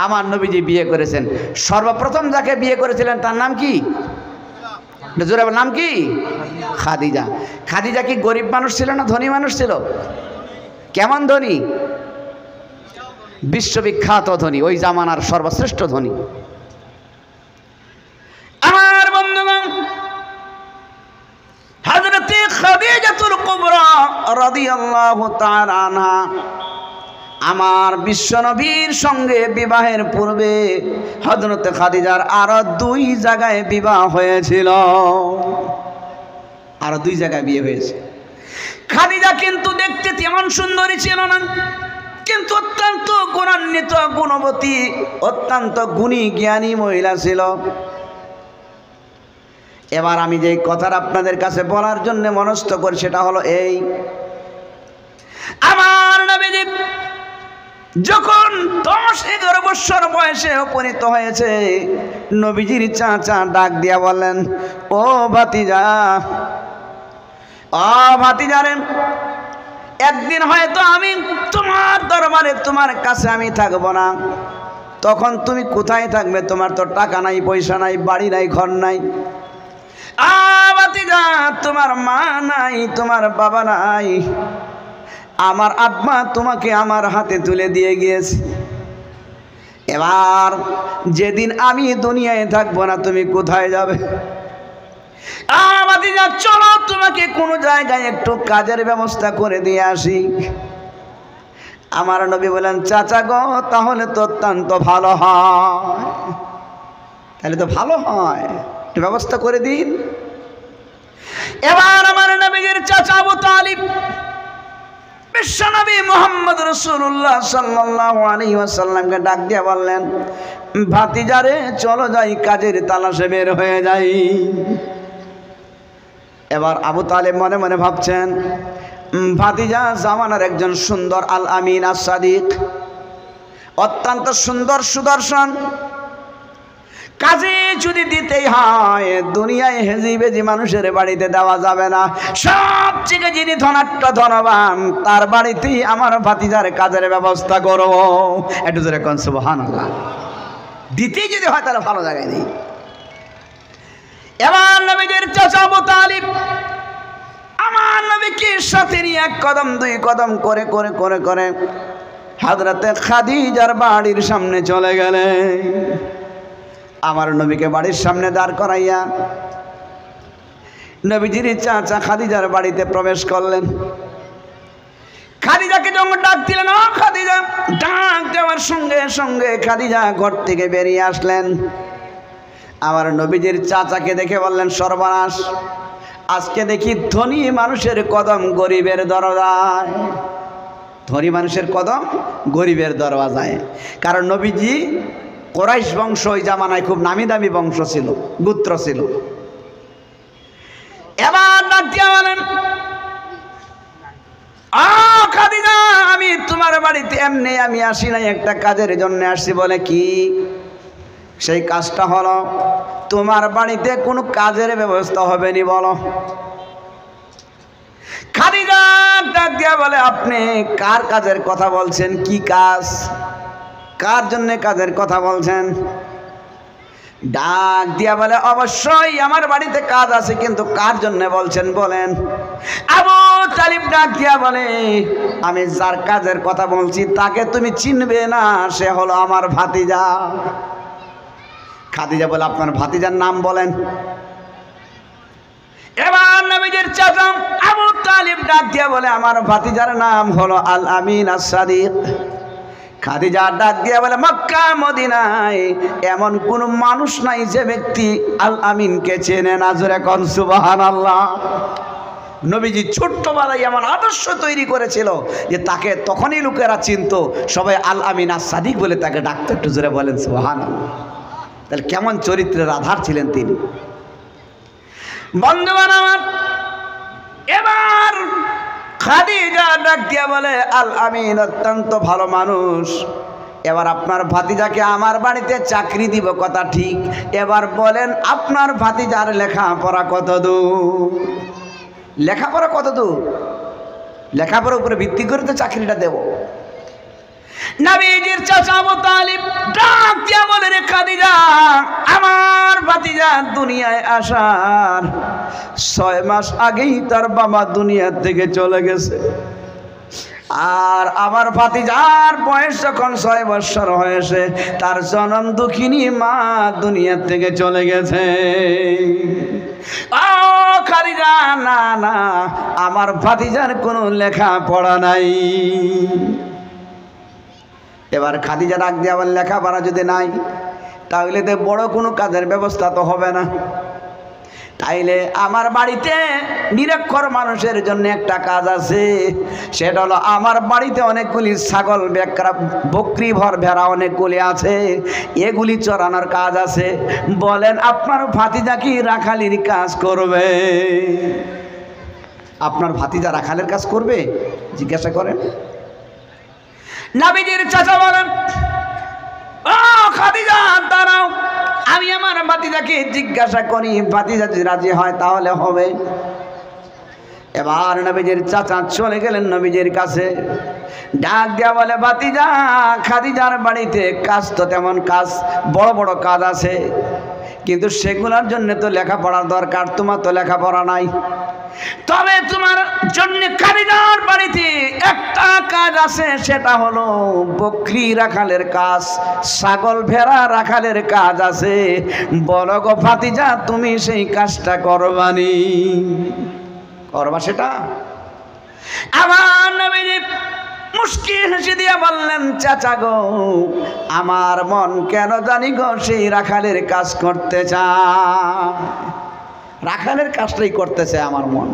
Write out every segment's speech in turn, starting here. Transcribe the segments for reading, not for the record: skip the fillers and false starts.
আমার নবীজি বিয়ে করেছেন। সর্বপ্রথম যাকে বিয়ে করেছিলেন তার নাম কি? জোরে নাম কি? খাদিজা। খাদিজা কি গরিব মানুষ ছিল না ধনী মানুষ ছিল? কেমন ধনী? বিশ্ববিখ্যাত ধনী, ওই জামানার সর্বশ্রেষ্ঠ ধনী। আমার বন্ধুগণ, হযরতে খাদিজাতুল কুবরা রাদিয়াল্লাহু তাআলা আনহা আমার বিশ্বনবীর সঙ্গে বিবাহের পূর্বে হযরতে খাদিজার আরো 2 জায়গায় বিবাহ হয়েছিল। আরো 2 জায়গায় বিয়ে হয়েছে। খাদিজা কিন্তু দেখতে তেমন সুন্দরী ছিল না, কিন্তু অত্যন্ত গুণান্বিত, গুণবতী, অত্যন্ত গুণী জ্ঞানী মহিলা ছিল। এবার আমি যে কথাটা আপনাদের কাছে বলার জন্য মনস্থ করি সেটা হলো এই, আমার নবীজি যখন 10-11 বছর বয়সে উপনীত হয়েছে, নবীজির চাচা ডাক দিয়া বললেন, ও ভাতিজা, ও ভাতিজারে, একদিন হয়তো আমি তোমার দরবারে, তোমার কাছে আমি থাকবো না, তখন তুমি কোথায় থাকবে? তোমার তো টাকা নাই, পয়সা নাই, বাড়ি নাই, ঘর নাই। ভাতিজা, তোমার মা নাই, তোমার বাবা নাই, আমার আব্বা তোমাকে আমার হাতে তুলে দিয়ে গিয়েছে। এবার যেদিন আমি দুনিয়ায় থাকবো না, তুমি কোথায় যাবে? ভাতিজা, চলো তোমাকে কোনো জায়গায় একটু কাজের ব্যবস্থা করে দিয়ে আসি। আমার নবী বলেন, চাচা গো, তাহলে তো অত্যন্ত ভালো হয়, তাহলে তো ভালো হয়, একটু ব্যবস্থা করে দিন। এবার আমার নবীর চাচা আবু তালিব বিশ্বনবী মুহাম্মদ রাসূলুল্লাহ সাল্লাল্লাহু আলাইহি ওয়াসাল্লামকে ডাক দিয়ে বললেন, ভাতিজারে, চলো যাই, কাজের তালাশে বের হয়ে যাই। এবার আবু তালেব মনে মনে ভাবছেন, ভাতিজা জামানার একজন সুন্দর আল আমিন আস সাদিক, অত্যন্ত সুন্দর সুদর্শন, কাজে যদি দিতেই হয় দুনিয়ায় হেজি বেজি মানুষের বাড়িতে দেওয়া যাবে না, সবচেয়ে যিনি ধনাঢ্য ধনবান তার বাড়িতেই আমার ভাতিজার কাজের ব্যবস্থা করব। একটু জোরে কোন সুবহানাল্লাহ। দিতেই যদি হয় তাহলে ভালো জায়গায় নেই। এবার নবীদের চাচা আবু তালিব আমার নবীকে সাথে নিয়ে 1 কদম 2 কদম করে করে করে করে হযরতে খাদিজার বাড়ির সামনে চলে গেলেন। আমার নবীকে বাড়ির সামনে দাঁড় করাইয়া নবীজির চাচা খাদিজার বাড়িতে প্রবেশ করলেন। খাদিজাকে যখন ডাক দিলেন, ও খাদিজা, ডাক দেওয়ার সঙ্গে সঙ্গে খাদিজা ঘর থেকে বেরিয়ে আসলেন। আমার নবীজির চাচাকে দেখে বললেন, সর্বনাশ, আজকে দেখি ধনী মানুষের কদম গরিবের দরজায়। ধনী মানুষের কদম গরিবের দরজায়। কারণ নবীজি কুরাইশ বংশ, ওই জামানায় খুব নামি দামি বংশ ছিল, গোত্র ছিল। এবার ডাক দিয়া বলেন, খাদিজা, আমি তোমার বাড়িতে এমনি আমি আসি নাই, একটা কাজের জন্য আসছি। বলে কি? সেই কাজটা হলো, তোমার বাড়িতে কোনো কাজের ব্যবস্থা হবে নি, বলো। খাদিজা ডাক দিয়া বলে, আপনি কার কাজের কথা বলছেন? কি কাজ? কার জন্য কাজের কথা বলছেন? ডাক দিয়া বলে, অবশ্যই আমার বাড়িতে কাজ আছে, কিন্তু কার জন্য বলছেন বলেন। আবু তালিব ডাক দিয়া বলে, আমি যার কাজের কথা বলছি তাকে তুমি চিনবে না, সে হলো আমার ভাতিজা। খাদিজা বলে, আপনার ভাতিজার নাম বলেন। এবার নবীজির চাচা আবু তালিব ডাক দিয়া বলে, আমার ভাতিজার নাম হলো আল আমিন আস সাদিক। খাদিজা ডাক দিয়া বলে, মক্কা মদিনায় এমন কোন মানুষ নাই যে ব্যক্তি আল আমিনকে চেনে না। জোরে কোন সুবহানাল্লাহ। নবীজি ছোট্টবেলায় এমন আদর্শ তৈরি করেছিল যে তাকে তখনই লোকেরা চিনতো, সবাই আল আমিন আস সাদিক বলে তাকে ডাকতো। একটু জোরে বলেন সুবহানাল্লাহ। তাহলে কেমন চরিত্রের আধার ছিলেন তিনি। বন্ধুগণ আমার, এবার খাদিজা ডাক দিয়া বলে, আল আমিন অত্যন্ত ভালো মানুষ। এবার আপনার ভাতিজাকে আমার বাড়িতে চাকরি দিব, কথা ঠিক। এবার বলেন, আপনার ভাতিজার লেখাপড়া কত দূর? লেখাপড়া কত দূর? লেখাপড়ার উপরে ভিত্তি করে তো চাকরিটা দেব। নবীজির চাচা আবু তালিব দিয়া বলে, রে খাদিজা, আমার ভাতিজা দুনিয়ায় আসার 6 মাস আগেই তার বাবা দুনিয়া থেকে চলে গেছে। আর আমার ভাতিজার বয়স যখন 6 বছর হয়েছে, তার জনম দুঃখিনী মা দুনিয়া থেকে চলে গেছে। ও খাদিজা, না না, আমার ভাতিজার কোনো লেখা পড়া নাই। এবার খাদিজা ডাক দিয়ে আবার লেখাপড়া যদি নাই, তাহলে তো বড় কোনো কাজের ব্যবস্থা তো হবে না। তাইলে আমার বাড়িতে নিরক্ষর মানুষের জন্য একটা কাজ আছে, সেটা হলো আমার বাড়িতে অনেকগুলি ছাগল, বকরি, ভর ভেড়া অনেকগুলি আছে, এগুলি চড়ানোর কাজ আছে। বলেন আপনার ভাতিজা কি রাখালির কাজ করবে? আপনার ভাতিজা রাখালের কাজ করবে? জিজ্ঞাসা করেন। নবীজির চাচা বলেন, ও খাদিজা দাঁড়াও, আমি আমার ভাতিজাকে জিজ্ঞাসা করি, ভাতিজা যদি রাজি হয় তাহলে হবে। এবার নবীজির চাচা চলে গেলেন নবীজির কাছে, ডাক দেয়া বলে, ভাতিজা, খাদিজার বাড়িতে কাজ তো তেমন কাজ, বড় বড় কাজ আছে, কিন্তু সেগুলোর জন্য তো লেখাপড়ার দরকার, তোমার তো লেখাপড়া নাই। তবে তোমার জন্য খাদিজার বাড়িতে একটা কাজ আছে, সেটা হলো বকরি রাখালের কাজ, ছাগল ভেড়া রাখালের কাজ আছে। বলো গো ভাতিজা, তুমি সেই কাজটা করবানি? করবা সেটা? আমার নবীজি মুস্কি হেসে দিয়ে বললেন, চাচা গো, আমার মন কেন জানি গো সেই রাখালের কাজ করতে চায়, রাখালের কাজটাই করতেছে আমার মন।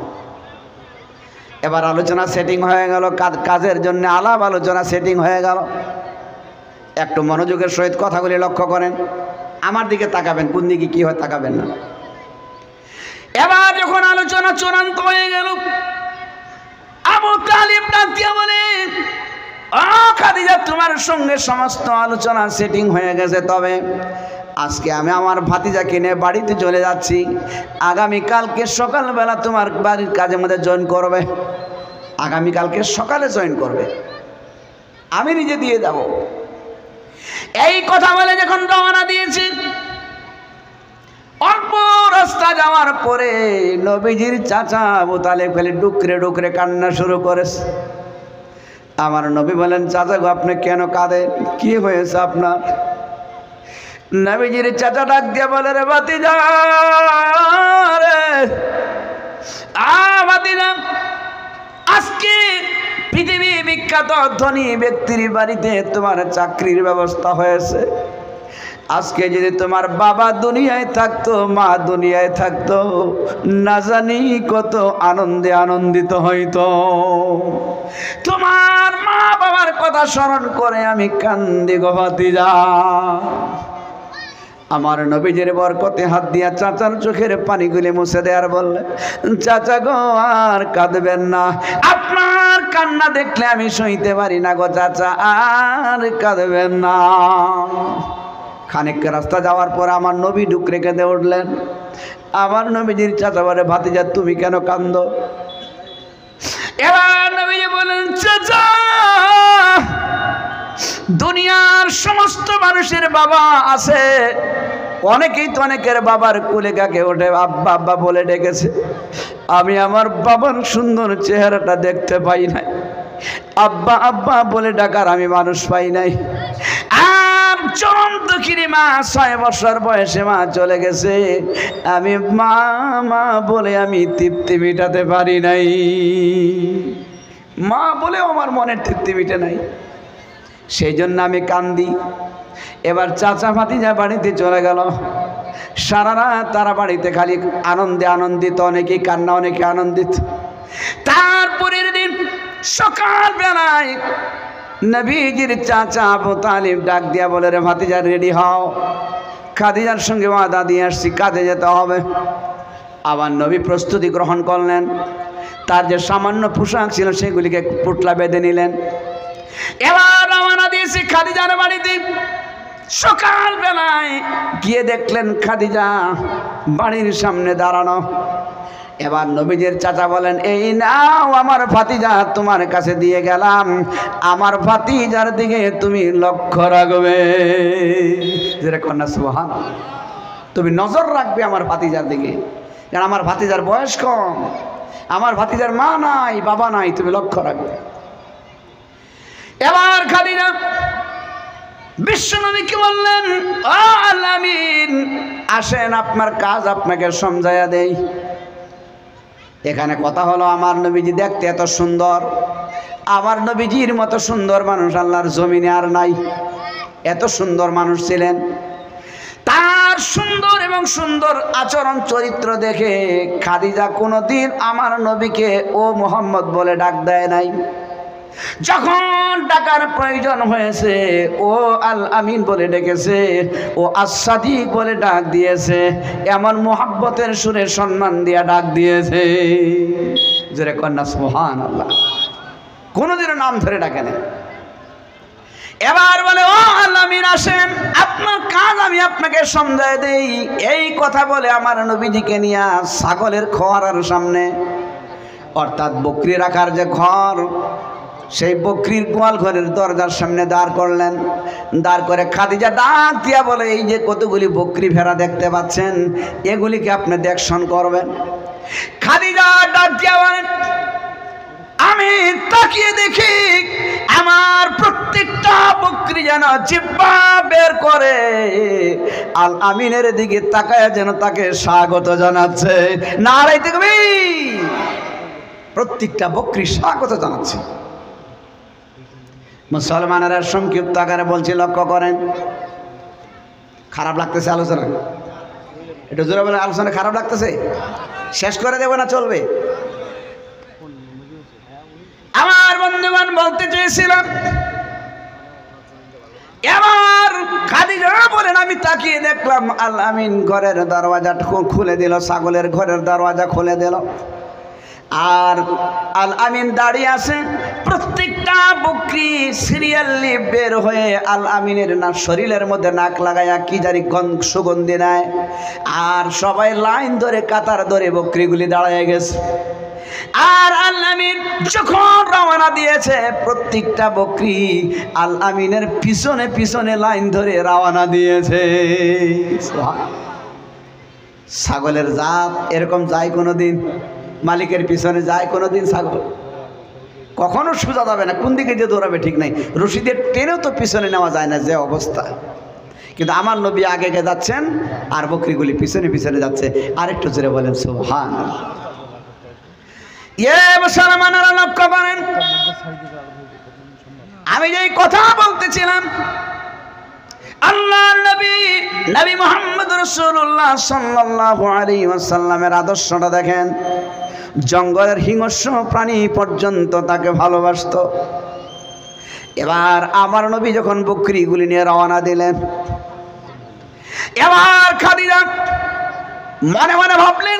এবার আলোচনা সেটিং হয়ে গেল, কাজের জন্য আলাপ আলোচনা সেটিং হয়ে গেল। একটু মনোযোগের সহিত কথাগুলি লক্ষ্য করেন, আমার দিকে তাকাবেন, কোন দিকে কি হয় তাকাবেন না। এবার যখন আলোচনা চূড়ান্ত হয়ে গেল, আবু তালিব ডাক দিয়ে বলে, ও খাদিজা, তোমার সঙ্গে সমস্ত আলোচনা সেটিং হয়ে গেছে, তবে আজকে আমি আমার ভাতিজাকে নিয়ে বাড়িতে চলে যাচ্ছি, আগামীকালকে সকালবেলা তোমার বাড়ির কাজের মধ্যে জয়েন করবে, আগামীকালকে সকালে জয়েন করবে, আমি নিজে দিয়ে যাব। এই কথা বলে যখন রওনা দিয়েছি, অল্প রাস্তা যাওয়ার পরে নবীজির চাচা আবু তালেব খালি ডুকরে ডুকরে কান্না শুরু করেছে। আমার নবী বলেন, চাচা গো, আপনি কেন কাঁদেন? কি হয়েছে আপনার? নবীজির চাচা ডাক দিয়ে বলে, রে ভাতিজা, রে ভাতিজা, আজকে পৃথিবী বিখ্যাত ধনী ব্যক্তির বাড়িতে তোমার চাকরির ব্যবস্থা হয়েছে। আজকে যদি তোমার বাবা দুনিয়ায় থাকতো, মা দুনিয়ায় থাকতো, না জানি কত আনন্দে আনন্দিত হইতো। তোমার মা বাবার কথা স্মরণ করে আমি কান্দি গো ভাতিজা। আমার নবীজির বরকতে হাত দিয়া চাচার চোখের পানিগুলি মুছে দেয়ার বললে, চাচা গো, আর কাঁদবেন না, আপনার কান্না দেখলে আমি সইতে পারি না গো চাচা, আর কাঁদবেন না। খানিক রাস্তা যাওয়ার পর আমার নবী ডুকরে কেঁদে উঠলেন। আমার নবীজির চাচা বলে, ভাতিজা, তুমি কেন কান্দো? এবার নবীজি বলেন, চাচা, দুনিয়ার সমস্ত মানুষের বাবা আছে, অনেকেই তো অনেকের বাবার কুলে কাকে ওঠে আব্বা আব্বা বলে ডেকেছে, আমি আমার বাবার সুন্দর চেহারাটা দেখতে পাই নাই, আব্বা আব্বা বলে ডাকার আমি মানুষ পাই নাই। আর চরম দুঃখিনী মা, 6 বছর বয়সে মা চলে গেছে, আমি মা মা বলে আমি তৃপ্তি মিটাতে পারি নাই, মা বলেও আমার মনের তৃপ্তি মিটে নাই, সেই জন্য আমি কান্দি। এবার চাচা ভাতিজা বাড়িতে চলে গেল, সারা রাত তারা বাড়িতে খালি আনন্দে আনন্দিত, অনেকেই কান্না, অনেকে আনন্দিত। তারপরের দিন সকাল বেলায় নবীজির চাচা আবু তালিব ডাক দিয়া বলে, রে ভাতিজা, রেডি হও, খাদিজার সঙ্গে ওয়াদা দিয়ে আসছি, কাজে যেতে হবে। আবার নবী প্রস্তুতি গ্রহণ করলেন, তার যে সামান্য পোশাক ছিল সেগুলিকে পুটলা বেঁধে নিলেন। এবার রওনা দিয়েছি খাদিজার বাড়িতে। সকাল বেলায় গিয়ে দেখলেন খাদিজা বাড়ির সামনে দাঁড়ানো। এবার নবীজির চাচা বলেন, এই নাও আমার ভাতিজা, তোমার কাছে দিয়ে গেলাম, আমার ভাতিজার দিকে তুমি লক্ষ্য রাখবে। যেটা কন্যা সুবহানাল্লাহ। তুমি নজর রাখবে আমার ভাতিজার দিকে, কারণ আমার ভাতিজার বয়স কম, আমার ভাতিজার মা নাই বাবা নাই, তুমি লক্ষ্য রাখবে। এবার খাদিজা বিশ্বনবীকে বললেন, ও আল আমিন, আসেন আপনার কাজ আপনাকে সমঝাইয়া দেই। এখানে কথা হলো, আমার নবীজি দেখতে এত সুন্দর, আমার নবীজির মতো সুন্দর মানুষ আল্লাহর জমিনে আর নাই। এত সুন্দর মানুষ ছিলেন, তার সুন্দর এবং সুন্দর আচরণ চরিত্র দেখে খাদিজা কোনোদিন আমার নবীকে ও মুহাম্মদ বলে ডাক দেয় নাই। যখন ডাকার প্রয়োজন হয়েছে ও আল আমিন বলে ডেকেছে, ও আস-সাদিক বলে ডাক দিয়েছে, এমন মোহাব্বতের সুরে সম্মান দিয়া ডাক দিয়েছে, জোরে কন্যা সুবহানাল্লাহ। কোনোদিনও নাম ধরে ডাকে না। এবার বলে, ও আল আমিন আসেন, আপনার কাজ আমি আপনাকে সমঝায় দেই। এই কথা বলে আমার নবীজিকে নিয়ে ছাগলের খোয়ারার সামনে, অর্থাৎ বকরি রাখার যে ঘর, সেই বকরির গোয়াল ঘরের দরজার সামনে দাঁড় করলেন। দাঁড় করে খাদিজা ডাক দিয়া বলে, এই যে কতগুলি বকরি ভেড়া দেখতে পাচ্ছেন, এগুলিকে আপনি দেখশন করবেন। খাদিজা ডাক দিয়া বলেন, আমি তাকিয়ে দেখি আমার প্রত্যেকটা বকরি যেন জিহ্বা বের করে আল আমিনের দিকে তাকায় যেন তাকে স্বাগত জানাচ্ছে। নারায়ে তাকবীর। প্রত্যেকটা বকরি স্বাগত জানাচ্ছে। মুসলমানেরা সংক্ষিপ্ত আকারে বলছি, লক্ষ্য করেন। খারাপ লাগতেছে আলোচনা? একটু জোরে বলে, আলোচনা খারাপ লাগতেছে? শেষ করে দেব না চলবে? আমার বন্ধুগণ বলতে চেয়েছিলাম, এবার খাদিজা বলেন, আমি তাকিয়ে দেখলাম আল আমিন ঘরের দরওয়াজা খুলে দিল, ছাগলের ঘরের দরওয়াজা খুলে দিল, আর আল আমিন দাঁড়িয়ে আছে। প্রত্যেকটা বকরি সিরিয়ালি বের হয়ে আল আমিনের শরীরের মধ্যে নাক লাগাইয়া কি জানি সুগন্ধি নেয়, আর সবাই লাইন ধরে কাতার ধরে বকরিগুলি দাঁড়ায় গেছে। আর আল আমিন যখন রওনা দিয়েছে, প্রত্যেকটা বকরি আল আমিনের পিছনে পিছনে লাইন ধরে রওনা দিয়েছে। ছাগলের জাত এরকম যায় কোনোদিন? মালিকের পিছনে যায় কোনোদিন ছাগল? কখনো সোজা যাবে না, কোন দিকে যে দৌড়াবে ঠিক নাই। রশিদের টেনেও তো পিছনে নেওয়া যায় না, যে অবস্থা। কিন্তু আমার নবী আগে আগে যাচ্ছেন আর বকরিগুলি পিছনে পিছনে যাচ্ছে। আরেকটু জোরে বলেন সুবহানাল্লাহ। মুসলমানেরা লক্ষ্য করেন, আমি যেই কথা বলতেছিলাম, আল্লাহর নবী নবী মুহাম্মদ রাসূলুল্লাহ সাল্লাল্লাহু আলাইহি ওয়াসাল্লামের আদর্শটা দেখেন। জঙ্গলের হিংস্র প্রাণী পর্যন্ত তাকে ভালোবাসতো। এবার আমার নবী যখন বকরিগুলি নিয়ে রওনা দিলেন, এবার খাদিজা মনে মনে ভাবলেন,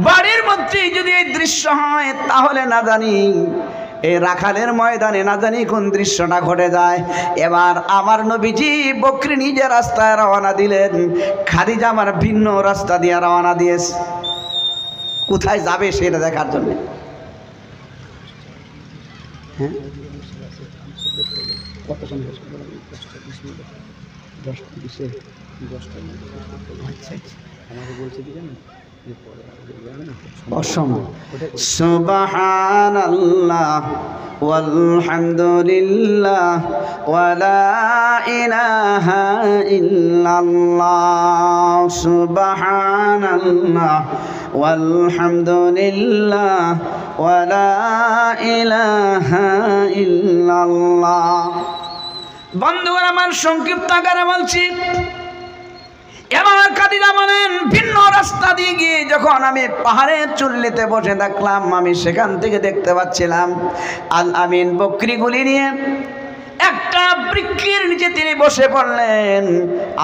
বাড়ির মধ্যে যদি এই দৃশ্য হয় তাহলে না জানি এই রাখালের ময়দানে না জানি কোন দৃশ্যটা ঘটে যায়। এবার আমার নবীজি বকরি নিজে রাস্তায় রওনা দিলেন, খাদিজা আমার ভিন্ন রাস্তা দিয়ে রওনা দিয়েছে। কোথায় যাবে সেটা দেখার জন্য। হ্যাঁ, সুবহানাল্লাহ ওয়ালহামদুলিল্লাহ ওয়ালা ইলাহা ইল্লাল্লাহ, সুবহানাল্লাহ ওয়ালহামদুলিল্লাহ ওয়ালা ইলাহা ইল্লাল্লাহ। বন্ধুগণ আমার সংক্ষিপ্ত আকারে বলছি, এবার খাদিজা বলেন, ভিন্ন রাস্তা দিয়ে গিয়ে যখন আমি পাহাড়ের চুল্লিতে বসে থাকলাম, আমি সেখান থেকে দেখতে পাচ্ছিলাম আল আমিন বকরিগুলি নিয়ে একটা বৃক্ষের নিচে তিনি বসে পড়লেন,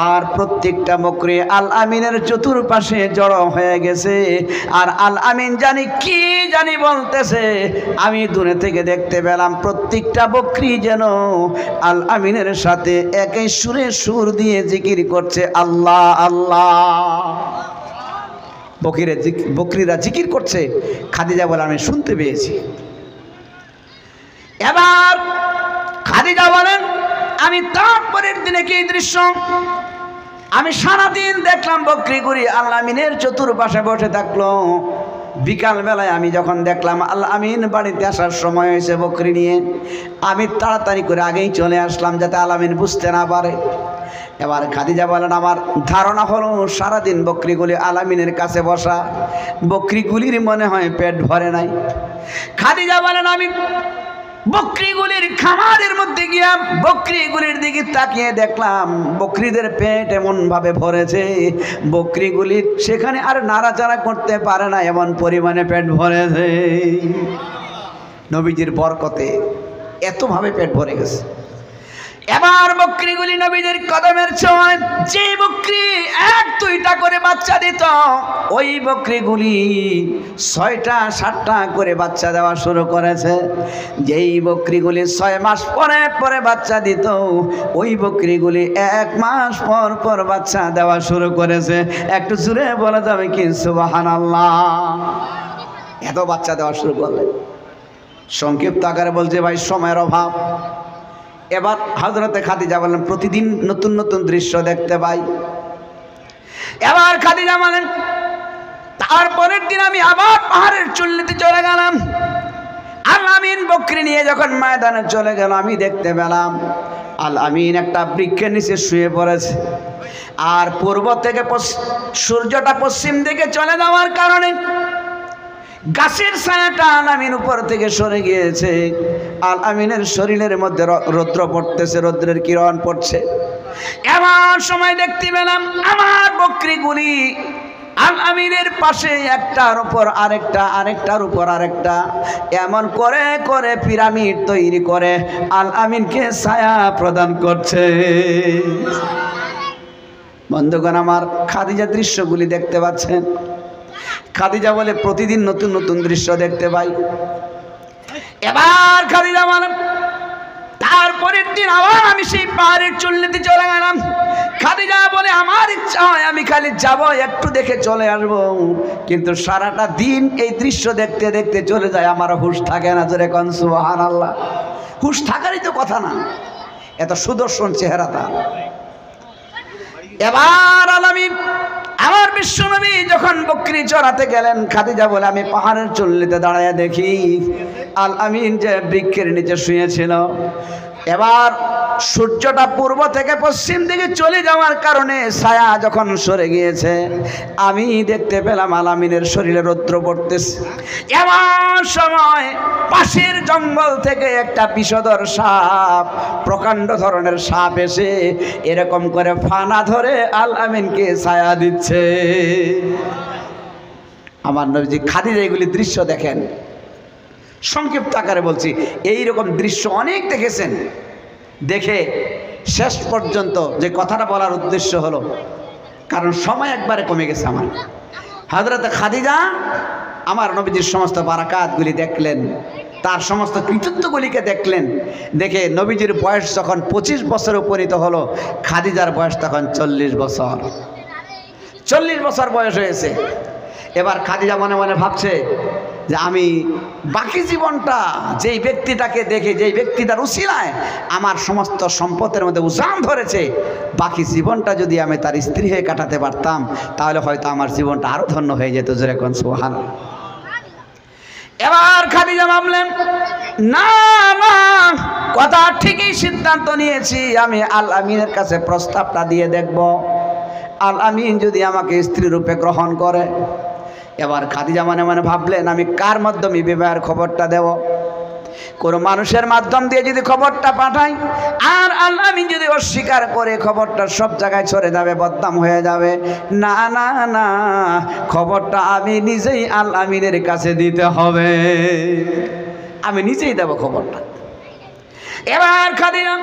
আর প্রত্যেকটা বকরি আল আমিনের চতুর্পাশে জড়ো হয়ে গেছে। আর আল আমিন জানি কি জানি বলতেছে, আমি দূরে থেকে দেখতে পেলাম প্রত্যেকটা বকরি যেন আল আমিনের সাথে একই সুরে সুর দিয়ে জিকির করছে, আল্লাহ আল্লাহ। বকরিরা জিকির করছে, খাদিজা বলে আমি শুনতে পেয়েছি। এবার খাদিজা বলেন, আমি তারপরের দিনে কি দৃশ্য, আমি সারাদিন দেখলাম বকরিগুলি আল আমিনের চতুর্পাশে বসে থাকলো। বিকাল বেলায় আমি যখন দেখলাম আল আমিন বাড়িতে আসার সময় হয়েছে বকরি নিয়ে, আমি তাড়াতাড়ি করে আগেই চলে আসলাম যাতে আল আমিন বুঝতে না পারে। এবার খাদিজা বলেন আমার ধারণা হলো সারাদিন বকরিগুলি আল আমিনের কাছে বসা, বকরিগুলির মনে হয় পেট ভরে নাই। খাদিজা বলেন আমি বকরিগুলির খামারের মধ্যে গিয়া বকরিগুলির দিকে তাকিয়ে দেখলাম বকরিদের পেট এমন ভাবে ভরেছে, বকরিগুলি সেখানে আর নাড়াচাড়া করতে পারে না, এমন পরিমাণে পেট ভরেছে। নবীজির বরকতে এতভাবে পেট ভরে গেছে। এবার বকরিগুলি নবীদের কদমের ছোঁয়ায়, যে বকরি 1-2টা করে বাচ্চা দিত, ওই বকরিগুলি 6টা 7টা করে বাচ্চা দেওয়া শুরু করেছে। যেই বকরিগুলি 6 মাস পরে পরে বাচ্চা দিত, ওই বকরিগুলি 1 মাস পর পর বাচ্চা দেওয়া শুরু করেছে। একটু জোরে বলা যাবে কি সুবহানাল্লাহ? এত বাচ্চা দেওয়া শুরু করলে। সংক্ষিপ্ত আকারে বলছে ভাই সময়ের অভাব। এবার হযরতে খাদিজা বলেন প্রতিদিন নতুন নতুন দৃশ্য দেখতে পাই। এবার খাদিজা বলেন তারপরের দিন আমি আবার পাহাড়ের চুল্লিতে চলে গেলাম। আল আমিন বকরি নিয়ে যখন ময়দানে চলে গেল, আমি দেখতে পেলাম আল আমিন একটা বৃক্ষের নিচে শুয়ে পড়েছে। আর পূর্ব থেকে সূর্যটা পশ্চিম দিকে চলে যাওয়ার কারণে গাছের ছায়াটা আল আমিন উপর থেকে সরে গিয়েছে। আল আমিনের শরীরের মধ্যে রৌদ্র পড়তেছে, রৌদ্রের কিরণ পড়ছে। এমন সময় দেখতে পেলাম আমার বকরিগুলি আল আমিনের পাশে একটার উপর আরেকটা, আরেকটার উপর আরেকটা, এমন করে করে পিরামিড তৈরি করে আল আমিনকে ছায়া প্রদান করছে। বন্ধুগণ আমার, খাদিজা দৃশ্যগুলি দেখতে পাচ্ছেন। খাদিজা বলে প্রতিদিন নতুন নতুন দৃশ্য দেখতে পাই। এবার খাদিজা বলেন তারপরের দিন আবার আমি সেই পাহাড়ের চুল্লিতে চলে গেলাম। খাদিজা বলে আমার ইচ্ছা হয় আমি খালি যাব, একটু দেখে চলে আসব, কিন্তু সারাটা দিন এই দৃশ্য দেখতে দেখতে চলে যায়, আমার হুঁশ থাকে না। জোরে কোন সুবহানাল্লাহ? হুঁশ থাকারই তো কথা না, এত সুদর্শন চেহারা তার। এবার আল আমিন আমার বিশ্বনবী যখন বকরি চড়াতে গেলেন, খাদিজা বলে আমি পাহাড়ের চুল্লিতে দাঁড়ায় দেখি আল আমিন যে বৃক্ষের নিচে শুয়েছিল। এবার সূর্যটা পূর্ব থেকে পশ্চিম দিকে চলে যাওয়ার কারণে ছায়া যখন সরে গিয়েছে, আমি দেখতে পেলাম আল আমিনের শরীরে রৌদ্র পড়তেছে। এমন সময় পাশের জঙ্গল থেকে একটা বিষধর সাপ, প্রকাণ্ড ধরনের সাপ এসে এরকম করে ফানা ধরে আল আমিনকে ছায়া দিচ্ছে। আমার নবীজি খাদিজা এগুলি দৃশ্য দেখেন। সংক্ষিপ্ত আকারে বলছি, এইরকম দৃশ্য অনেক দেখেছেন। দেখে শেষ পর্যন্ত যে কথাটা বলার উদ্দেশ্য হলো, কারণ সময় একবারে কমে গেছে আমার, হযরতে খাদিজা আমার নবীজির সমস্ত বারাকাতগুলি দেখলেন, তার সমস্ত কৃতিত্বগুলিকে দেখলেন। দেখে নবীজির বয়স যখন 25 বছরে উপনীত হলো, খাদিজার বয়স তখন 40 বছর। 40 বছর বয়স হয়েছে। এবার খাদিজা মনে মনে ভাবছে যে আমি বাকি জীবনটা যেই ব্যক্তিটাকে দেখে, যেই ব্যক্তিটার উসিলায় আমার সমস্ত সম্পদের মধ্যে উজান ধরেছে, বাকি জীবনটা যদি আমি তার স্ত্রী হয়ে কাটাতে পারতাম, তাহলে হয়তো আমার জীবনটা আরো ধন্য হয়ে যেত। জোরে কোন সুবহানাল্লাহ? এবার খাদিজা ভাবলেন না না, কথা ঠিকই সিদ্ধান্ত নিয়েছি, আমি আল আমিনের কাছে প্রস্তাবটা দিয়ে দেখব, আল আমিন যদি আমাকে স্ত্রী রূপে গ্রহণ করে। এবার খাদিজা মনে মনে ভাবলেন আমি কার মাধ্যমে বিবাহের খবরটা দেব? কোনো মানুষের মাধ্যম দিয়ে যদি খবরটা পাঠাই, আর আল আমিন যদি অস্বীকার করে, খবরটা সব জায়গায় ছড়ে যাবে, বদনাম হয়ে যাবে। না না না, খবরটা আমি নিজেই আল আমিনের কাছে দিতে হবে, আমি নিজেই দেব খবরটা। এবার খাদিজা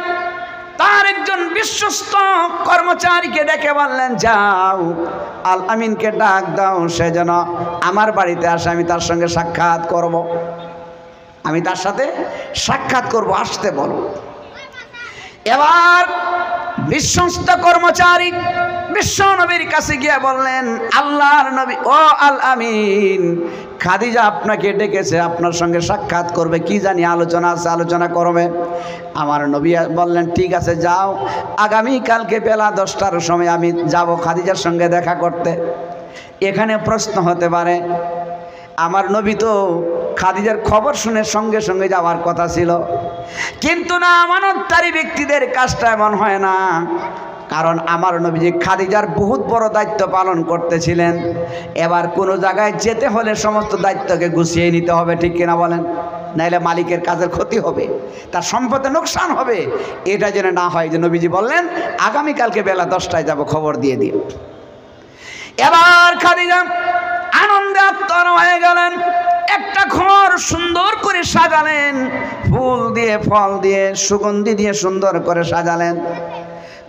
তার একজন বিশ্বস্ত কর্মচারীকে ডেকে বললেন যাও আল আমিনকে ডাক দাও, সে যেন আমার বাড়িতে আসে, আমি তার সঙ্গে সাক্ষাৎ করব, আমি তার সাথে সাক্ষাৎ করব, আসতে বলো। এবার বিশ্বস্ত কর্মচারী বিশ্ব নবীর কাছে গিয়ে বললেন, আল্লাহর নবী ও আল আমিন, খাদিজা আপনাকে ডেকেছে, আপনার সঙ্গে সাক্ষাৎ করবে, কি জানি আলোচনা আছে, আলোচনা করবে। আমার নবী বললেন, ঠিক আছে যাও, আগামীকালকে বেলা 10টার সময় আমি যাব খাদিজার সঙ্গে দেখা করতে। এখানে প্রশ্ন হতে পারে, আমার নবী তো খাদিজার খবর শুনে সঙ্গে সঙ্গে যাওয়ার কথা ছিল, কিন্তু না, আমানতকারী ব্যক্তিদের কাজটা এমন হয় না। কারণ আমার নবীজি খাদিজার বহুত বড় দায়িত্ব পালন করতেছিলেন। এবার কোনো জায়গায় যেতে হলে সমস্ত দায়িত্বকে গুছিয়ে নিতে হবে, ঠিক কিনা বলেন? নাইলে মালিকের কাজের ক্ষতি হবে, তার সম্পদে নোকসান হবে। এটা যেন না হয়, যে নবীজি বললেন আগামীকালকে বেলা 10টায় যাব, খবর দিয়ে দিও। এবার খাদিজা আনন্দে আত্মর হয়ে গেলেন। একটা ঘর সুন্দর করে সাজালেন, ফুল দিয়ে, ফল দিয়ে, সুগন্ধি দিয়ে সুন্দর করে সাজালেন।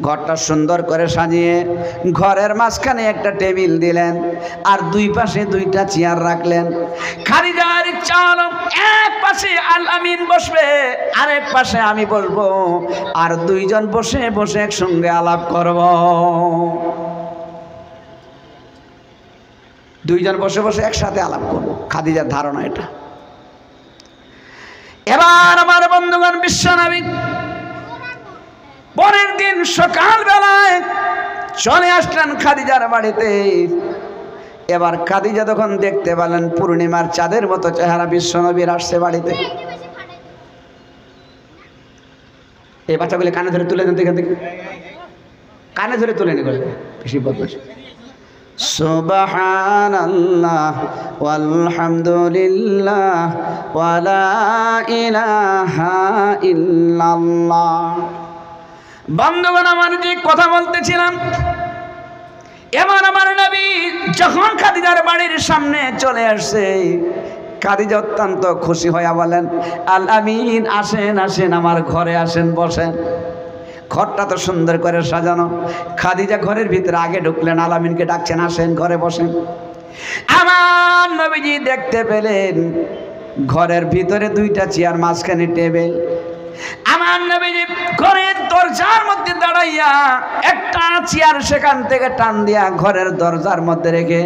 ঘরটা সুন্দর করে সাজিয়ে ঘরের মাঝখানে একটা টেবিল দিলেন, আর দুই পাশে 2টা চেয়ার রাখলেন। খাদিজার ইচ্ছা হলো এক পাশে আল আমিন বসবে, আরেক পাশে আমি বসবো, আর দুইজন বসে বসে একসঙ্গে আলাপ করব। দুইজন বসে বসে একসাথে আলাপ করব, খাদিজার ধারণা এটা। এবার আমার বন্ধুগণ, বিশ্বনবী পরের দিন সকালবেলায় চলে আসলেন খাদিজার বাড়িতে। এবার খাদিজা তখন দেখতে পেলেন পূর্ণিমার চাঁদের মতো চেহারা বিশ্বনবীর আসছে বাড়িতে। এই বাচ্চাগুলি কানে ধরে তুলে দেন, এখান থেকে কানে ধরে তুলে নিয়ে বেশি বদমাশ। সুবহানাল্লাহ ওয়ালহামদুলিল্লাহ ওয়ালা ইলাহা ইল্লাল্লাহ। বন্ধুগণ, আমার যে কথা বলতেছিলাম, এবার আমার নবী যখন খাদিজার বাড়ির সামনে চলে আসছে, খাদিজা অত্যন্ত খুশি হইয়া বলেন, আল আমিন আসেন আসেন, আমার ঘরে আসেন, বসেন। ঘরটা তো সুন্দর করে সাজানো। খাদিজা ঘরের ভিতরে আগে ঢুকলেন, আল আমিনকে ডাকছেন, আসেন ঘরে বসেন। আমার নবীজি দেখতে পেলেন ঘরের ভিতরে 2টা চেয়ার, মাঝখানে টেবিল। আমার নবীজি ঘরের দরজার মধ্যে দাঁড়াইয়া একটা চেয়ার সেখান থেকে টান দিয়া ঘরের দরজার মধ্যে রেখে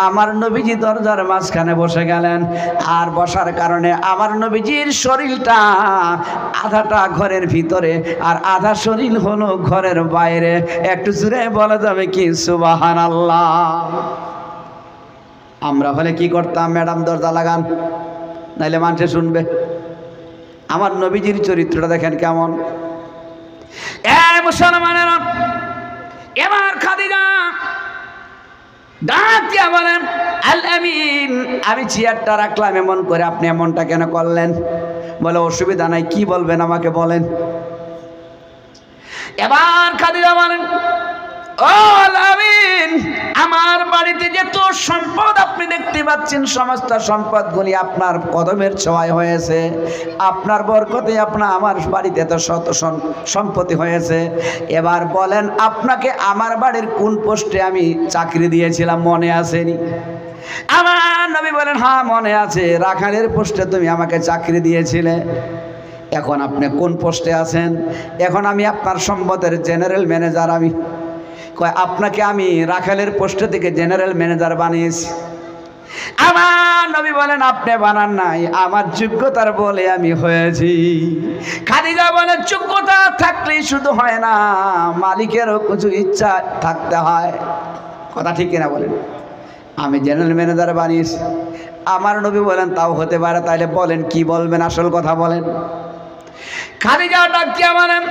আমার নবীজি দরজার মাঝখানে বসে গেলেন। আর বসার কারণে আমার নবীজির শরীরটা আধাটা ঘরের ভিতরে আর আধা শরীর হলো ঘরের বাইরে। একটু জোরে বলা যাবে কি সুবহানাল্লাহ? আমরা হলে কি করতাম? ম্যাডাম দরজা লাগান, নাইলে মানুষে শুনবে। আমার নবীজির চরিত্রটা দেখেন কেমন। মুসলমানেরা, এবার খাদিজা ডাক দিয়া বলেন, আল আমিন, আমি চেয়ারটা রাখলাম এমন করে, আপনি এমনটা কেন করলেন? বলে, অসুবিধা নাই, কি বলবেন আমাকে বলেন। এবার খাদিজা বলেন, ও আল আমিন, আমার বাড়িতে যত সম্পদ আপনি দেখতে পাচ্ছেন, সমস্ত সম্পদগুলি আপনার কদমের ছোঁয়ায় হয়েছে। আপনার বরকতে আমার বাড়িতে এত শত সম্পত্তি হয়েছে। এবার বলেন, আপনাকে আমার বাড়ির কোন পোস্টে আমি চাকরি দিয়েছিলাম, মনে আসেনি? আমার নবী বলেন, হ্যাঁ মনে আছে, রাখালের পোস্টে তুমি আমাকে চাকরি দিয়েছিলে। এখন আপনি কোন পোস্টে আছেন? এখন আমি আপনার সম্পদের জেনারেল ম্যানেজার। আমি কয়, আপনাকে আমি রাখালের পোস্টে থেকে জেনারেল ম্যানেজার বানিয়েছি। আমার নবী বলেন, আপনি বানান নাই, আমার যোগ্যতার বলে আমি হয়েছি। খাদিজা বলে, যোগ্যতা থাকলেই শুধু হয় না, মালিকেরও কিছু ইচ্ছা থাকতে হয়। কথা ঠিক কিনা বলেন? আমি জেনারেল ম্যানেজার বানিয়েছি। আমার নবী বলেন, তাও হতে পারে, তাইলে বলেন কি বলবেন, আসল কথা বলেন। খাদিজা ডাকিয়া বলেন,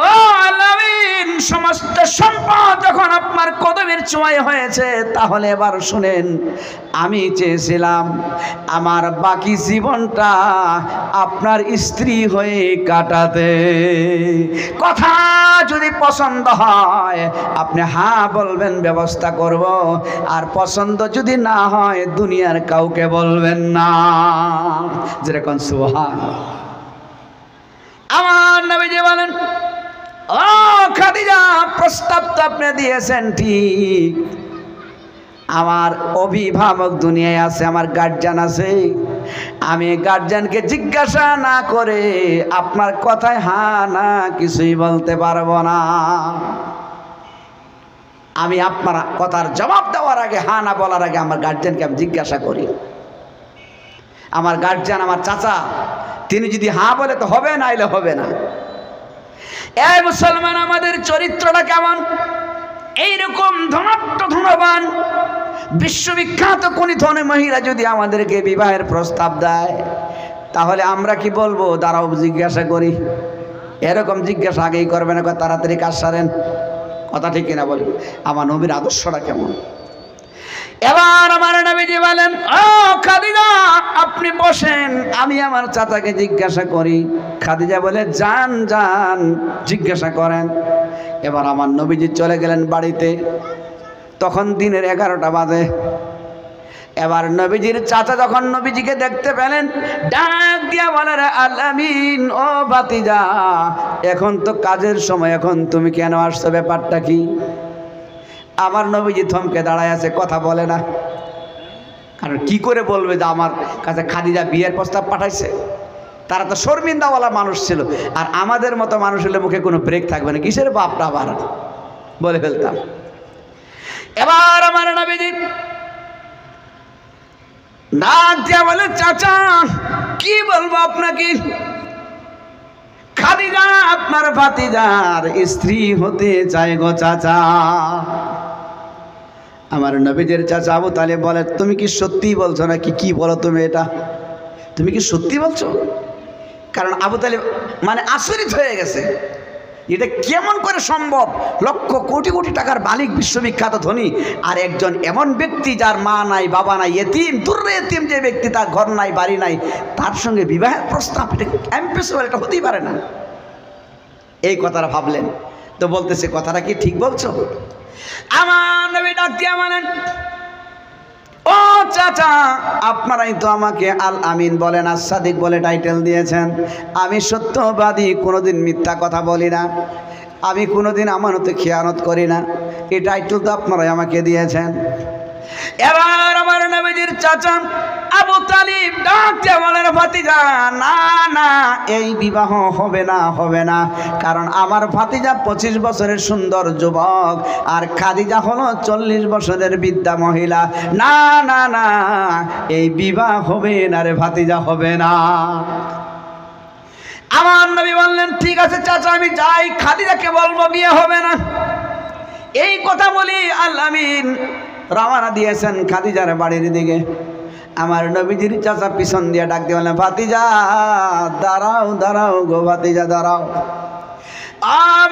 ও আল আমিন, সমস্ত সম্পদ যখন আপনার কদমের ছোঁয়ায় হয়েছে, তাহলে এবার শুনেন, আমি চেয়েছিলাম আমার বাকি জীবনটা আপনার স্ত্রী হয়ে কাটাতে। কথা যদি পছন্দ হয় আপনি হ্যাঁ বলবেন, ব্যবস্থা করব। আর পছন্দ যদি না হয় দুনিয়ার কাউকে বলবেন না। যেরকম সুবহানাল্লাহ। আমার নবীজি বলেন, ও খাদিজা, প্রস্তাব তো আপনি দিয়েছেন ঠিক, আমার অভিভাবক দুনিয়ায় আছে, আমার গার্জিয়ান আছে। আমি গার্জিয়ানকে জিজ্ঞাসা না করে আপনার কথায় হ্যাঁ না কিছুই বলতে পারবো না। আমি আপনার কথার জবাব দেওয়ার আগে, হ্যাঁ না বলার আগে আমার গার্জিয়ানকে আমি জিজ্ঞাসা করি। আমার গার্জিয়ান, আমার চাচা, তিনি যদি হ্যাঁ বলে তো হবে, না এলে হবে না। এই মুসলমান, আমাদের চরিত্রটা কেমন? এইরকম ধনাঢ্য ধনবান বিশ্ববিখ্যাত কোনি ধনী মহিলা যদি আমাদেরকে বিবাহের প্রস্তাব দেয়, তাহলে আমরা কি বলবো? দাঁড়াও জিজ্ঞাসা করি। এরকম জিজ্ঞাসা আগেই করবে না, তাড়াতাড়ি কাজ সারেন। কথা ঠিক কিনা বলি? আমার নবীর আদর্শটা কেমন? এবার আমার নবীজি বলেন, ও খাদিজা, আপনি বসেন, আমি আমার চাচাকে জিজ্ঞাসা করি। খাদিজা বলে, যান যান, জিজ্ঞাসা করেন। এবার আমার নবীজি চলে গেলেন বাড়িতে। তখন দিনের 11টা বাজে। এবার নবীজির চাচা যখন নবীজিকে দেখতে পেলেন, ডাক দিয়া বলে, রে আল আমিন, ও ভাতিজা, এখন তো কাজের সময়, এখন তুমি কেন আসছো? ব্যাপারটা কি? আমার নবীজি থমকে দাঁড়ায় আছে, কথা বলে না। কারণ কি করে বলবে যে আমার কাছে খাদিজা বিয়ের প্রস্তাব পাঠাইছে? তারা তো শর্মিন্দাওয়ালা মানুষ ছিল, আর আমাদের মতো মানুষ হলে মুখে কোনো ব্রেক থাকবে না, কিসের বাপটা আবার বলে ফেলতাম। এবার আমার নবীজি ডাক দিয়া বলে, চাচা, কি বলবো আপনাকে? খাদিজা আপনার ভাতিজার স্ত্রী হতে চায় গো চাচা। আমার নবীজির চাচা আবু তালেব বলে, তুমি কি সত্যি বলছো নাকি? কি বলো তুমি এটা? তুমি কি সত্যি বলছো? কারণ আবু তালেব মানে আচরিত হয়ে গেছে, এটা কেমন করে সম্ভব? লক্ষ কোটি কোটি টাকার মালিক, বিশ্ববিখ্যাত ধনী, আর একজন এমন ব্যক্তি যার মা নাই, বাবা নাই, এতিম, দুর্রে এতিম যে ব্যক্তি, তার ঘর নাই, বাড়ি নাই, তার সঙ্গে বিবাহের প্রস্তাব, এটা ইম্পসিবল, এটা হতেই পারে না। এই কথাটা ভাবলেন তো বলতেছে, কথাটা কি ঠিক বলছো? আমার নবী ডাক দিয়া বলেন, ও চাচা, আপনারাই তো আমাকে আল আমিন বলেন, আস-সাদিক বলে টাইটেল দিয়েছেন। আমি সত্যবাদী, কোনোদিন মিথ্যা কথা বলি না, আমি কোনোদিন আমানতে খেয়ানত করি না, এই টাইটেল তো আপনারাই আমাকে দিয়েছেন। এবার আমার নবীজির চাচা আবু তালিব ডাক দিয়ে বলেন, ভাতিজা, না না, এই বিবাহ হবে না, হবে না। কারণ আমার ভাতিজা 25 বছরের সুন্দর যুবক, আর খাদিজা হলো 40 বছরের বৃদ্ধা মহিলা। না না না, এই বিবাহ হবে না রে ভাতিজা, হবে না। আমার নবী বললেন, ঠিক আছে চাচা, আমি যাই, খাদিজাকে বলবো বিয়ে হবে না। এই কথা বলি আল আমিন রওনা দিয়েছেন খাদিজার বাড়ির দিকে। আমার নবীজির চাচা পিছন দিয়ে ডাক দিয়ে বললেন, ভাতিজা দাঁড়াও, দাঁড়াও গো ভাতিজা, দাঁড়াও,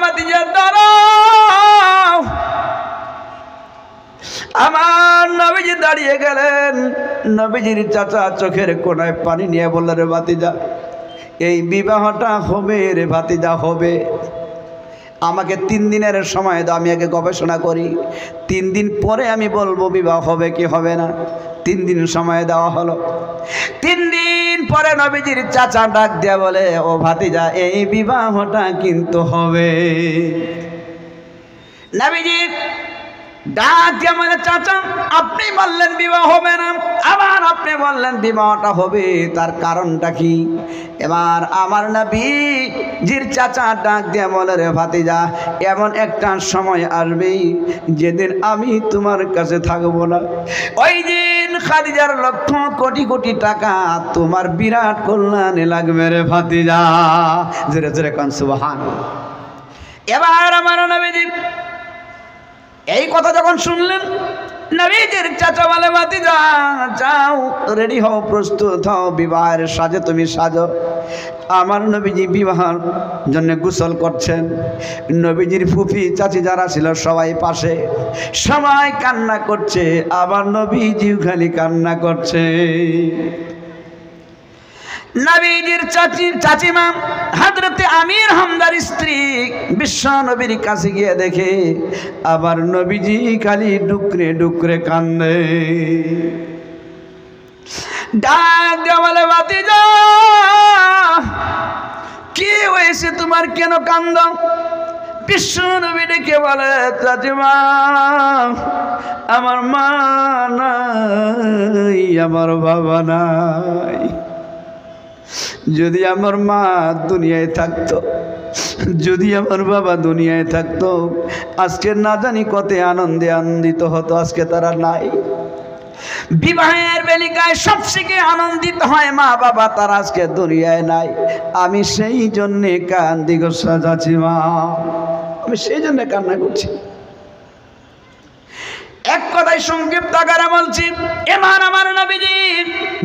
ভাতিজা দাঁড়াও। আমার নবীজি দাঁড়িয়ে গেলেন। নবীজির চাচা চোখের কোণায় পানি নিয়ে বললেন, রে ভাতিজা, এই বিবাহটা হবে রে ভাতিজা, হবে। আমাকে 3 দিনের সময় দাও, আমি আগে গবেষণা করি, 3 দিন পরে আমি বলবো বিবাহ হবে কি হবে না। 3 দিন সময় দেওয়া হলো। 3 দিন পরে নবীজির চাচা ডাক দিয়া বলে, ও ভাতিজা, এই বিবাহটা কিন্তু হবে। নবীজি ডাক দিয়া বলে, চাচা, আপনি বললেন বিবাহ হবে না, আবার আপনি বললেন বিবাহটা হবে, তার কারণটা কি? এবার আমার নবীজির চাচা ডাক দিয়া বলে, রে ভাতিজা, এমন একটা সময় আসবে যেদিন আমি তোমার কাছে থাকবো না। ওই দিন খাদিজার লক্ষ কোটি কোটি টাকা তোমার বিরাট কল্যাণে লাগবে রে ভাতিজা। জোরে জোরে কান সুবহানাল্লাহ। এবার আমার নবীজি এই কথা যখন শুনলেন, নবীজির চাচা বলে, ভাতিজা যাও, রেডি হও, প্রস্তুত হও, বিবাহের সাজে তুমি সাজো। আমার নবীজি বিবাহের জন্য গোসল করছেন। নবীজির ফুফি চাচি যারা ছিল সবাই পাশে, সবাই কান্না করছে, আবার নবীজিও খালি কান্না করছে। নবীজির চাচিমা হযরতে আমির হামজার স্ত্রী বিশ্ব নবীর কাছে গিয়ে দেখে আবার নবীজি খালি ডুকরে ডুকরে কান্দে। ডাক দিয়ে বলে, ভাতিজা কি হয়েছে তোমার, কেন কান্দো? বিশ্ব নবী ডেকে বলে, চাচিমা আমার মা নাই, আমার বাবা নাই। যদি আমার মা দুনিয়ায় থাকতো যদি আমার বাবা দুনিয়ায় থাকতো আজকে না জানি কত আনন্দে আনন্দিত হতো, আজকে তারা নাই। বিবাহের বেলিকায় সবথেকে আনন্দিত হয় মা বাবা, তারা আজকে দুনিয়ায় নাই। আমি সেই জন্যে কান্দি গো সাজাচ্ছি মা, আমি সেই জন্য কান্না করছি। এক কথায় সংক্ষিপ্ত আকারে বলছি, এবার আমার নবীজি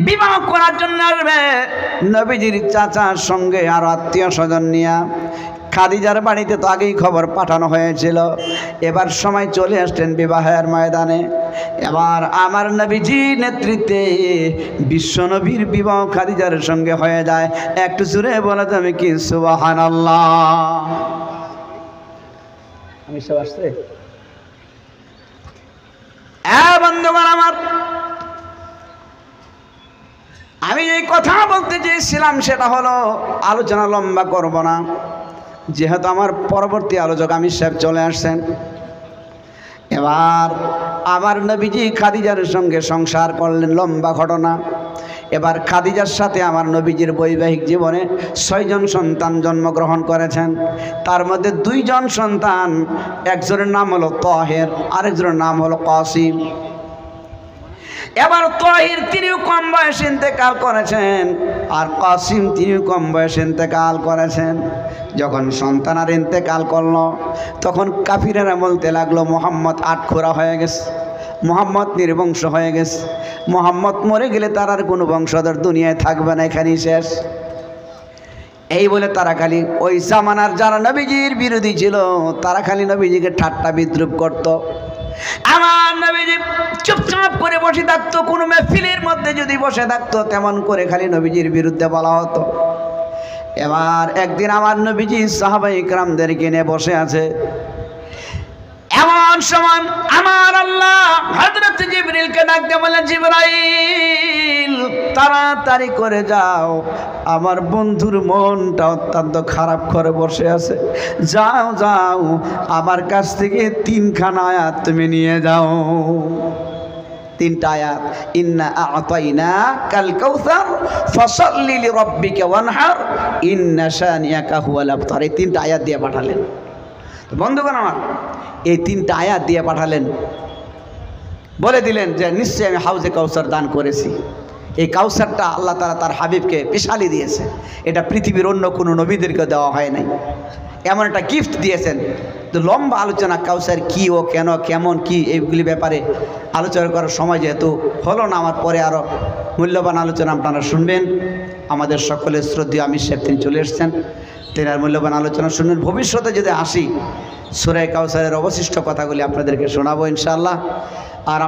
বিবাহ করার জন্য আসবে। নবীজির চাচার সঙ্গে আর আত্মীয় স্বজন নিয়ে খাদিজার বাড়িতে তো আগেই খবর পাঠানো হয়েছিল। এবার সময় চলে আসলেন বিবাহের ময়দানে। এবার আমার নবীজি নেতৃত্বে বিশ্বনবীর বিবাহ খাদিজার সঙ্গে হয়ে যায়। একটু জোরে বলা যাবে কি সুবহানাল্লাহ? আমি সব আসছে বন্ধুগণ আমার, আমি এই কথা বলতে চেয়েছিলাম সেটা হলো, আলোচনা লম্বা করব না, যেহেতু আমার পরবর্তী আলোচক আমির সাহেব চলে আসছেন। এবার আমার নবীজি খাদিজার সঙ্গে সংসার করলেন, লম্বা ঘটনা। এবার খাদিজার সাথে আমার নবীজির বৈবাহিক জীবনে 6 জন সন্তান জন্মগ্রহণ করেছেন। তার মধ্যে 2 জন সন্তান, একজনের নাম হলো তাহের, আরেকজনের নাম হলো কাসিম। এবার তাহির তিনিও কম বয়সে ইন্তেকাল করেছেন, আর কাসিম তিনিও কম বয়সে ইন্তেকাল করেছেন। যখন সন্তান আর ইন্তেকাল করলো তখন কাফিরেরা বলতে লাগলো মোহাম্মদ আটখোরা হয়ে গেছে, মোহাম্মদ নির্বংশ হয়ে গেছে, মোহাম্মদ মরে গেলে তার আর কোনো বংশধর দুনিয়ায় থাকবে না, এখানেই শেষ। এই বলে তারা খালি ওই জামানার যারা নবীজির বিরোধী ছিল তারা খালি নবীজিকে ঠাট্টা বিদ্রুপ করত। আমার নবীজি চুপচাপ করে বসে থাকতো, কোনো মেহফিলের মধ্যে যদি বসে থাকতো তেমন করে খালি নবীজির বিরুদ্ধে বলা হতো। এবার একদিন আমার নবীজি সাহাবায়ে ইকরামদেরকে নিয়ে বসে আছে, এমন সময় আমার আল্লাহ হযরত জিবরিলকে ডাক দিয়ে বলেন, জিবরাইল তাড়াতাড়ি করে যাও, আমার বন্ধুর মনটা অত্যন্ত খারাপ করে বসে আছে, যাও যাও আমার কাছ থেকে 3খানা আয়াত তুমি নিয়ে যাও। 3টা আয়াত, ইন্না আ'তাইনা কাল কাউসার ফাসাল্লি লিরাব্বিকা ওয়ানহার ইন্না শানিয়াকা হুয়াল আবতার। এই 3টা আয়াত দিয়ে পাঠালেন। তো বন্ধুগণ আমার, এই 3টা আয়াত দিয়ে পাঠালেন, বলে দিলেন যে নিশ্চয়ই আমি হাউজে কাউসার দান করেছি। এই কাউসারটা আল্লাহ তাআলা তার হাবিবকে পেশালি দিয়েছে, এটা পৃথিবীর অন্য কোনো নবীদেরকে দেওয়া হয় নাই, এমন একটা গিফট দিয়েছেন। তো লম্বা আলোচনা, কাউসার কি ও কেন কেমন কি এইগুলি ব্যাপারে আলোচনা করার সময় যেহেতু হলো না, আমার পরে আরও মূল্যবান আলোচনা আপনারা শুনবেন। আমাদের সকলের শ্রদ্ধেয় আমির সাহেব তিনি চলে এসছেন, তেনার মূল্যবান আলোচনা শুনবেন। ভবিষ্যতে যদি আসি সূরা কাউসারের অবশিষ্ট কথাগুলি আপনাদেরকে শোনাবো ইনশাআল্লাহ। আর